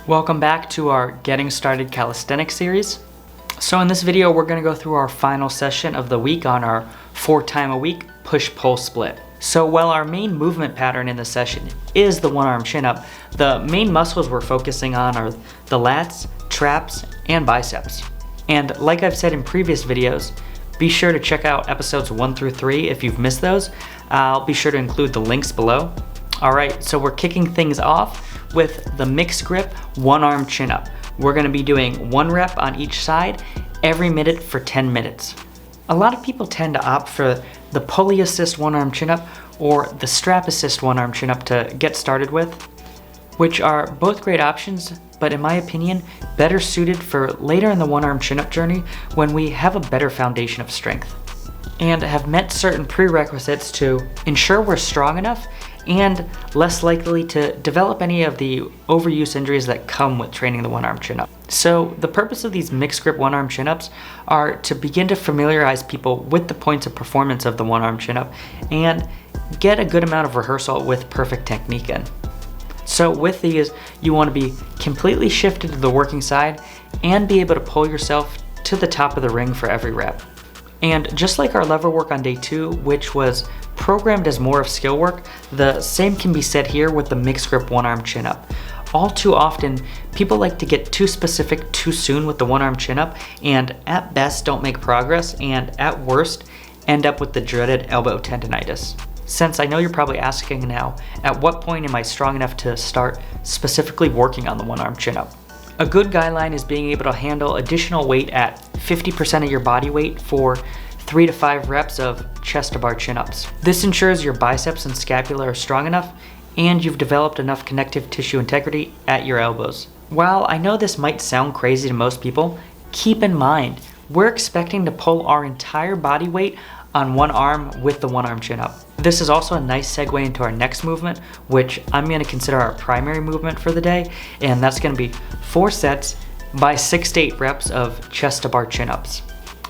Welcome back to our Getting Started Calisthenics series. So in this video, we're going to go through our final session of the week on our 4-time-a-week push-pull split. So while our main movement pattern in this session is the one-arm chin-up, the main muscles we're focusing on are the lats, traps, and biceps. And like I've said in previous videos, be sure to check out episodes 1 through 3 if you've missed those. I'll be sure to include the links below. Alright, so we're kicking things off with the mixed grip one-arm chin-up. We're going to be doing 1 rep on each side every minute for 10 minutes. A lot of people tend to opt for the pulley assist one-arm chin-up or the strap assist one-arm chin-up to get started with, which are both great options, but in my opinion, better suited for later in the one-arm chin-up journey when we have a better foundation of strength and have met certain prerequisites to ensure we're strong enough and less likely to develop any of the overuse injuries that come with training the one-arm chin-up. So the purpose of these mixed grip one-arm chin-ups are to begin to familiarize people with the points of performance of the one-arm chin-up and get a good amount of rehearsal with perfect technique in. So with these, you want to be completely shifted to the working side and be able to pull yourself to the top of the ring for every rep. And just like our lever work on day 2, which was programmed as more of skill work, the same can be said here with the mixed grip one-arm chin-up. All too often, people like to get too specific too soon with the one-arm chin-up and at best don't make progress and at worst end up with the dreaded elbow tendonitis. Since I know you're probably asking now, at what point am I strong enough to start specifically working on the one-arm chin-up? A good guideline is being able to handle additional weight at 50% of your body weight for 3 to 5 reps of chest to bar chin-ups. This ensures your biceps and scapula are strong enough and you've developed enough connective tissue integrity at your elbows. While I know this might sound crazy to most people, keep in mind, we're expecting to pull our entire body weight on one arm with the one-arm chin-up. This is also a nice segue into our next movement, which I'm going to consider our primary movement for the day, and that's going to be 4 sets by 6 to 8 reps of chest to bar chin-ups.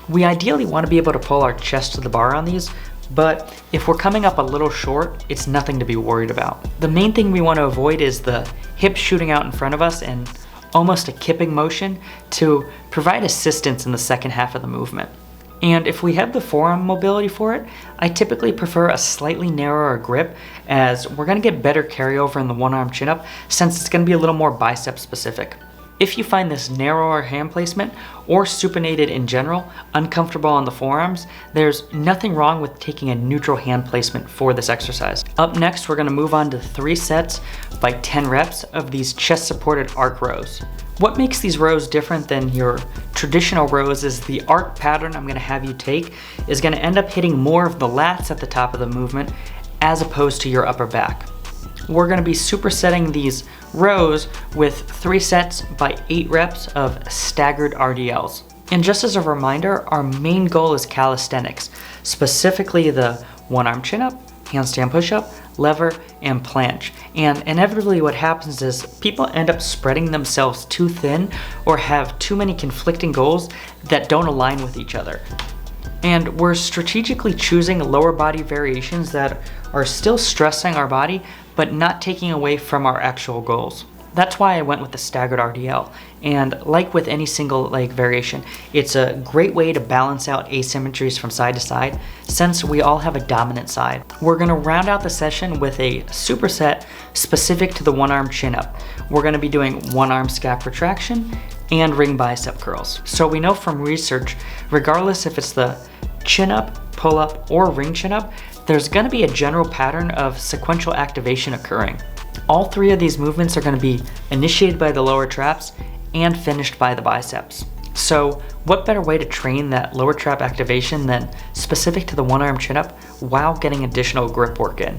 We ideally want to be able to pull our chest to the bar on these, but if we're coming up a little short, it's nothing to be worried about. The main thing we want to avoid is the hips shooting out in front of us and almost a kipping motion to provide assistance in the second half of the movement. And if we have the forearm mobility for it, I typically prefer a slightly narrower grip as we're going to get better carryover in the one-arm chin-up since it's going to be a little more bicep specific. If you find this narrower hand placement or supinated in general uncomfortable on the forearms, there's nothing wrong with taking a neutral hand placement for this exercise. Up next, we're going to move on to 3 sets by 10 reps of these chest supported arc rows. What makes these rows different than your traditional rows is the arc pattern I'm going to have you take is going to end up hitting more of the lats at the top of the movement as opposed to your upper back. We're going to be supersetting these rows with 3 sets by 8 reps of staggered RDLs. And just as a reminder, our main goal is calisthenics, specifically the one-arm chin-up, handstand push-up, lever, and planche. And inevitably what happens is people end up spreading themselves too thin or have too many conflicting goals that don't align with each other. And we're strategically choosing lower body variations that are still stressing our body but not taking away from our actual goals. That's why I went with the staggered RDL. And like with any single leg variation, it's a great way to balance out asymmetries from side to side since we all have a dominant side. We're going to round out the session with a superset specific to the one-arm chin-up. We're going to be doing one-arm SCAP retraction and ring bicep curls. So we know from research, regardless if it's the chin-up, pull-up, or ring chin-up, there's going to be a general pattern of sequential activation occurring. All 3 of these movements are going to be initiated by the lower traps and finished by the biceps. So what better way to train that lower trap activation than specific to the one-arm chin-up while getting additional grip work in?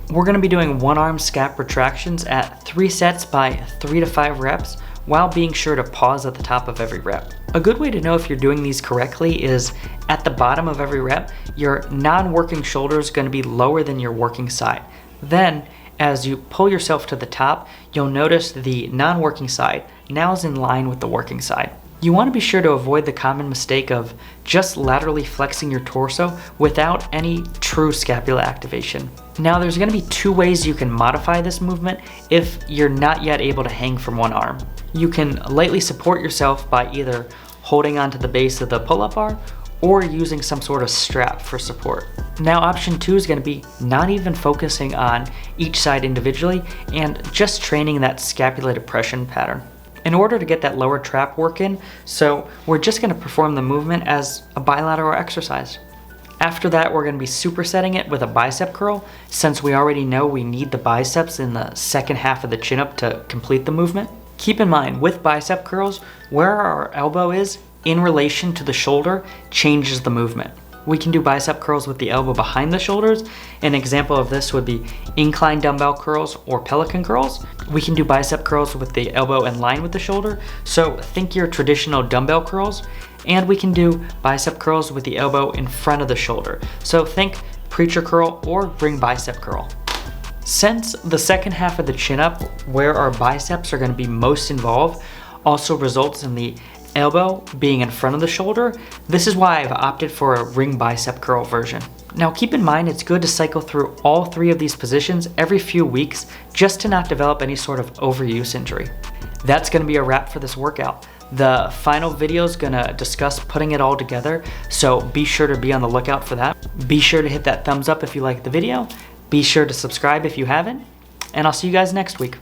We're going to be doing one-arm SCAP retractions at 3 sets by 3 to 5 reps while being sure to pause at the top of every rep. A good way to know if you're doing these correctly is at the bottom of every rep, your non-working shoulder is going to be lower than your working side. Then, as you pull yourself to the top, you'll notice the non-working side now is in line with the working side. You want to be sure to avoid the common mistake of just laterally flexing your torso without any true scapula activation. Now there's going to be two ways you can modify this movement if you're not yet able to hang from one arm. You can lightly support yourself by either holding onto the base of the pull-up bar or using some sort of strap for support. Now option 2 is going to be not even focusing on each side individually and just training that scapular depression pattern in order to get that lower trap work in. So we're just going to perform the movement as a bilateral exercise. After that, we're going to be supersetting it with a bicep curl, since we already know we need the biceps in the second half of the chin up to complete the movement. Keep in mind, with bicep curls, where our elbow is in relation to the shoulder changes the movement. We can do bicep curls with the elbow behind the shoulders. An example of this would be incline dumbbell curls or pelican curls. We can do bicep curls with the elbow in line with the shoulder. So think your traditional dumbbell curls. And we can do bicep curls with the elbow in front of the shoulder. So think preacher curl or ring bicep curl. Since the second half of the chin up, where our biceps are going to be most involved, also results in the elbow being in front of the shoulder, this is why I've opted for a ring bicep curl version. Now keep in mind, it's good to cycle through all 3 of these positions every few weeks just to not develop any sort of overuse injury. That's going to be a wrap for this workout. The final video is going to discuss putting it all together, so be sure to be on the lookout for that. Be sure to hit that thumbs up if you liked the video. Be sure to subscribe if you haven't, and I'll see you guys next week.